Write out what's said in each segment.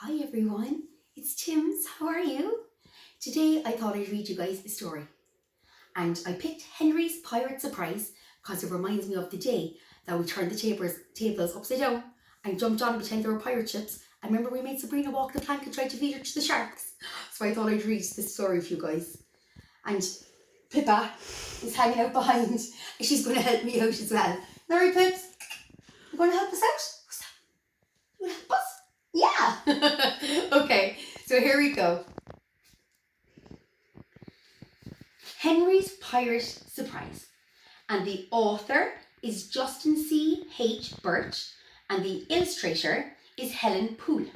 Hi everyone, it's Tims. How are you? Today I thought I'd read you guys a story. And I picked Henry's Pirate Surprise because it reminds me of the day that we turned the tables upside down and jumped on pretend they were pirate ships. And remember we made Sabrina walk the plank and tried to feed her to the sharks. So I thought I'd read this story for you guys. And Pippa is hanging out behind and she's going to help me out as well. Larry Pips, you going to help us out? Who's that? You want to help us? Yeah. Okay, so here we go. Henry's Pirate Surprise. And the author is Justin C. H. Birch and the illustrator is Helen Poole.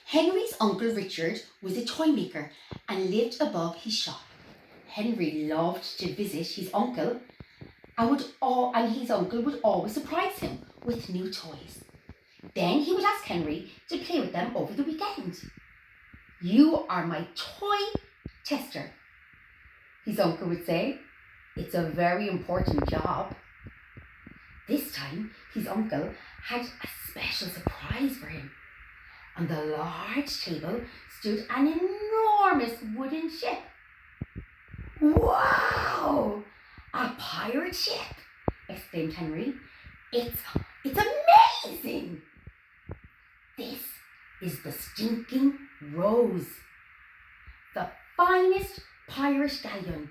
Henry's uncle Richard was a toy maker and lived above his shop. Henry loved to visit his uncle and his uncle would always surprise him with new toys. Then he would ask Henry to play with them over the weekend. "You are my toy tester," his uncle would say. "It's a very important job." This time, his uncle had a special surprise for him. On the large table stood an enormous wooden ship. "Wow! A pirate ship!" exclaimed Henry. It's amazing! This is the Stinking Rose, the finest pirate galleon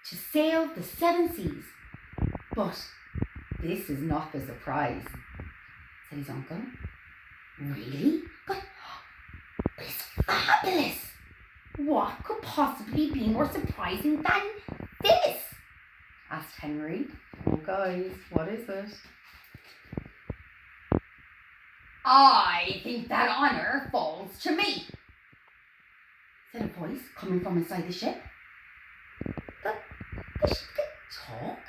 to sail the seven seas. "But this is not the surprise," said his uncle. "Really? But it's fabulous! What could possibly be more surprising than this?" asked Henry. "Oh guys, what is it?" "I think that honour falls to me," said a voice coming from inside the ship. The ship could talk?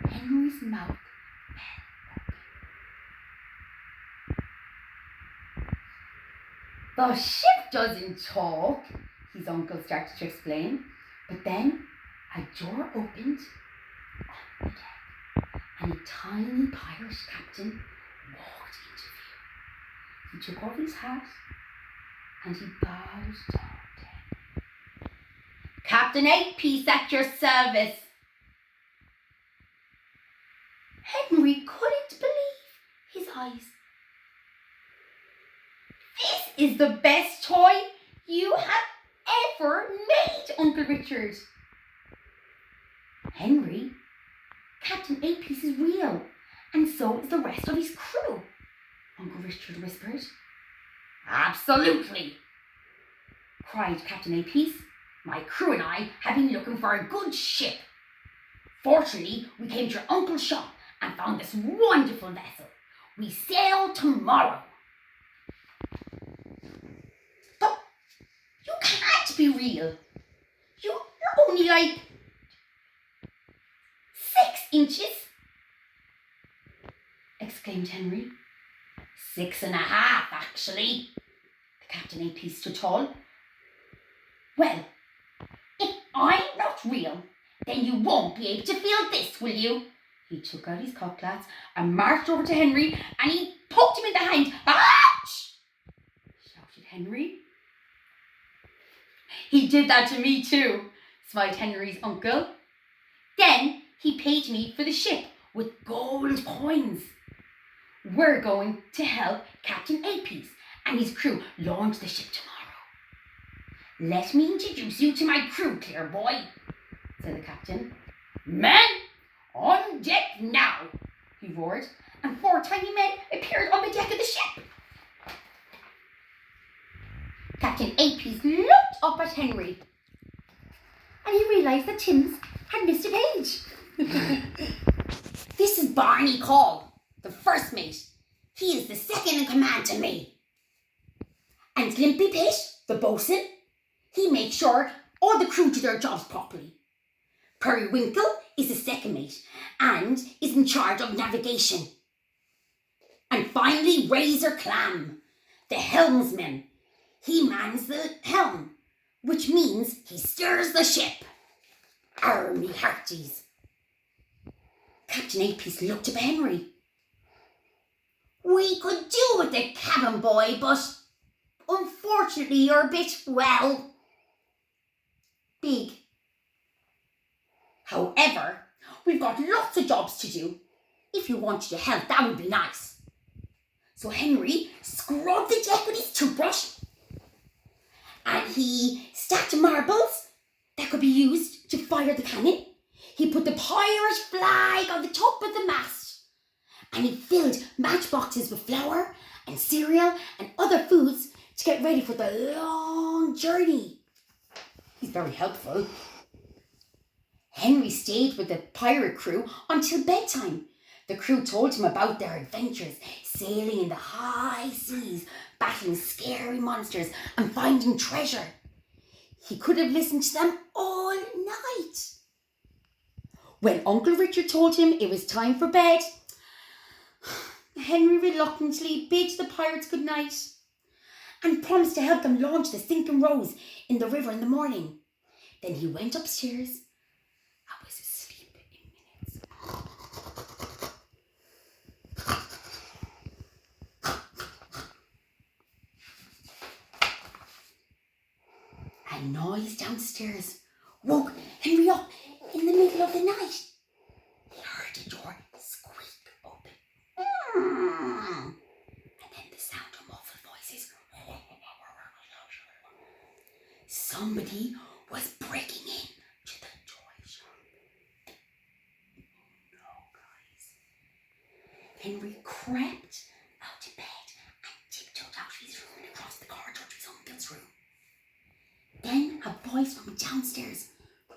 Henry's mouth fell open. "The ship doesn't talk," his uncle started to explain. But then a door opened on the deck and a tiny pirate captain walked into view. He took off his hat and he bowed down to Henry. "Captain Eight-Piece at your service." Henry couldn't believe his eyes. "This is the best toy you have ever made, Uncle Richard." "Henry, Captain Eight-Piece is real, and so is the rest of his crew," Uncle Richard whispered. "Absolutely," cried Captain Eight-Piece. "My crew and I have been looking for a good ship. Fortunately, we came to your uncle's shop and found this wonderful vessel. We sail tomorrow." "But you can't be real. You're only like 6 inches, exclaimed Henry. 6.5, actually. The Captain Eight-Piece stood tall. "Well, if I'm not real, then you won't be able to feel this, will you?" He took out his cutlass and marched over to Henry and he poked him in the hand. "Ouch!" shouted Henry. "He did that to me too," smiled Henry's uncle. "Then he paid me for the ship with gold coins. We're going to help Captain Eight-Piece and his crew launch the ship tomorrow. Let me introduce you to my crew, clear boy," said the captain. "Men, on deck now," he roared, and 4 tiny men appeared on the deck of the ship. Captain Eight-Piece looked up at Henry and he realised that Tims had missed a page. "This is Barney Call, the first mate. He is the second in command to me. And Limpy Pit, the boatswain, he makes sure all the crew do their jobs properly. Periwinkle is the second mate and is in charge of navigation. And finally, Razor Clam, the helmsman. He mans the helm, which means he steers the ship. Arr, me hearties." Captain Eight-Piece looked up at Henry. We could do with the cabin boy, but unfortunately you're a bit, well, big. However, we've got lots of jobs to do. If you wanted to help, that would be nice. So Henry scrubbed the deck with his toothbrush and he stacked marbles that could be used to fire the cannon. He put the pirate flag on the top of the mast and he filled matchboxes with flour and cereal and other foods to get ready for the long journey. He's very helpful. Henry stayed with the pirate crew until bedtime. The crew told him about their adventures, sailing in the high seas, battling scary monsters and finding treasure. He could have listened to them all night. When Uncle Richard told him it was time for bed, Henry reluctantly bid the pirates good night and promised to help them launch the sinking Rose in the river in the morning. Then he went upstairs and was asleep in minutes. A noise downstairs woke Henry up in the middle of the night. He heard the door squeak open. And then the sound of muffled voices. Somebody was breaking in to the toy shop. No, guys. Henry crept out of bed and tiptoed out of his room and across the corridor to his uncle's room. Then a voice from downstairs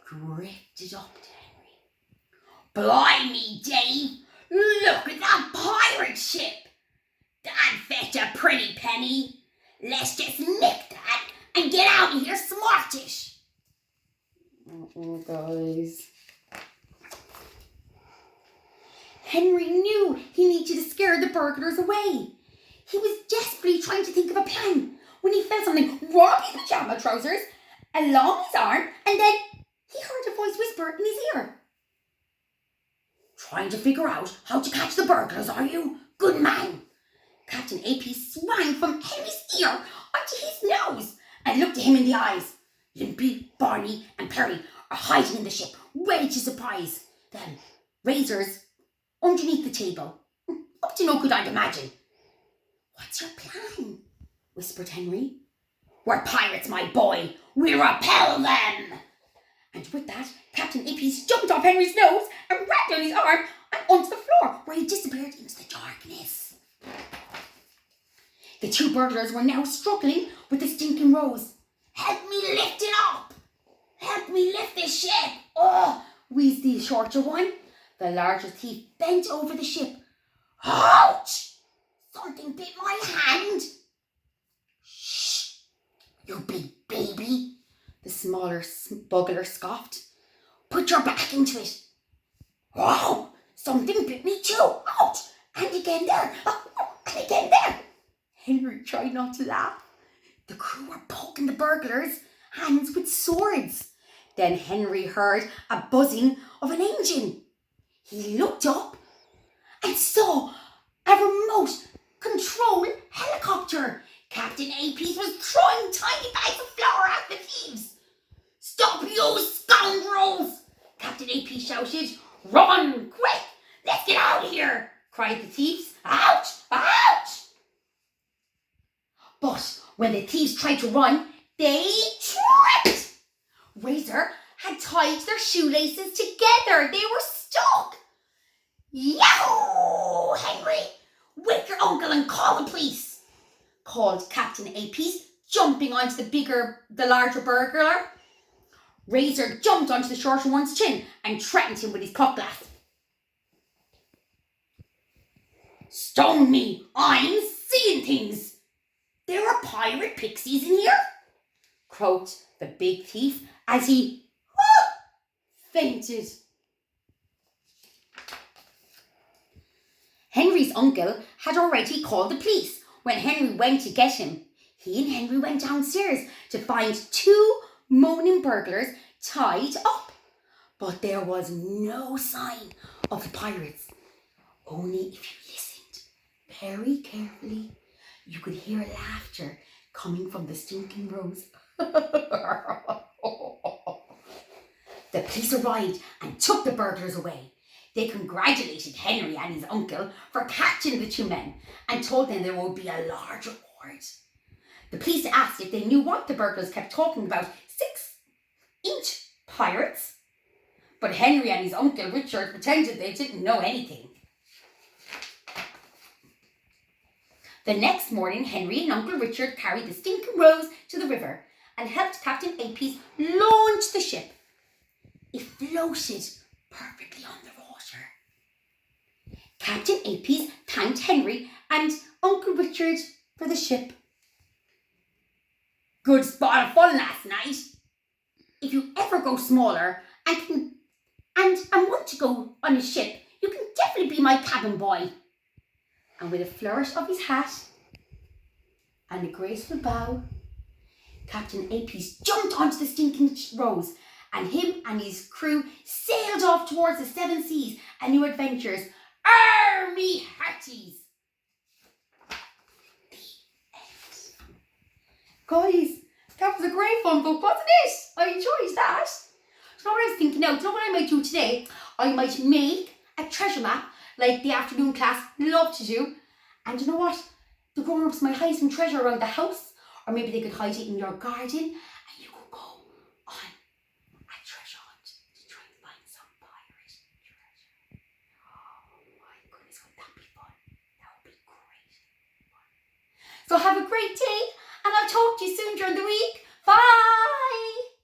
drifted up to Henry. Blimey, Dave! Look at that pirate ship! That fetch a pretty penny. Let's just nick that and get out of here smartish. Guys. Henry knew he needed to scare the burglars away. He was desperately trying to think of a plan when he felt something wrong his pajama trousers, along his arm, and then he heard a voice whisper in his ear. Trying to figure out how to catch the burglars, are you? Good man. Captain AP swung from Henry's ear onto his nose and looked at him in the eyes. Limpy, Barney and Perry are hiding in the ship, ready to surprise them. Razors underneath the table. Up to no good, I'd imagine. What's your plan? Whispered Henry. We're pirates, my boy. We'll repel them. And with that, Captain Ippy jumped off Henry's nose and ran down his arm and onto the floor, where he disappeared into the darkness. The two burglars were now struggling with the stinking Rose. Help me lift it up! Help me lift this ship! Oh, wheezed the shorter one. The larger thief bent over the ship. Ouch! Something bit my hand. Shh! You big baby, the smaller smuggler scoffed. Put your back into it. Oh, something bit me too. Ouch! And again there. Oh, and again there. Henry tried not to laugh. The crew were poking the burglars' hands with swords. Then Henry heard a buzzing of an engine. He looked up and saw a remote control helicopter. Captain Apies was throwing tiny bags of flour at the thieves. Stop, you scoundrels! Captain Apies shouted. Run, quick! Let's get out of here! Cried the thieves. Ouch! Ouch! But when the thieves tried to run, they tripped. Razor had tied their shoelaces together. They were stuck. Yahoo! Henry, wake your uncle and call the police, called Captain Apies, jumping onto the larger burglar. Razor jumped onto the shorter one's chin and threatened him with his cutlass. Stone me, I'm seeing things. There are pirate pixies in here, croaked the big thief as he fainted. Henry's uncle had already called the police when Henry went to get him. He and Henry went downstairs to find two moaning burglars tied up. But there was no sign of the pirates. Only if you listened very carefully, you could hear laughter coming from the stinking rose. The police arrived and took the burglars away. They congratulated Henry and his uncle for catching the two men and told them there would be a large reward. The police asked if they knew what the burglars kept talking about, 6-inch pirates. But Henry and his uncle Richard pretended they didn't know anything. The next morning, Henry and Uncle Richard carried the stinking rose to the river and helped Captain Apies launch the ship. It floated perfectly on the water. Captain Apies thanked Henry and Uncle Richard for the ship. Good spot of fun last night. If you ever go smaller and want to go on a ship, you can definitely be my cabin boy. And with a flourish of his hat and a graceful bow, Captain Apies jumped onto the stinking rose, and him and his crew sailed off towards the seven seas and new adventures. Army hearties! The end. Guys, that was a great fun book, wasn't it? I enjoyed that. So what I was thinking now, do you know what I might do today? I might make a treasure map like the afternoon class love to do. And you know what? The grown-ups might hide some treasure around the house, or maybe they could hide it in your garden, and you could go on a treasure hunt to try and find some pirate treasure. Oh my goodness, would that be fun? That would be great fun. So have a great day, and I'll talk to you soon during the week. Bye!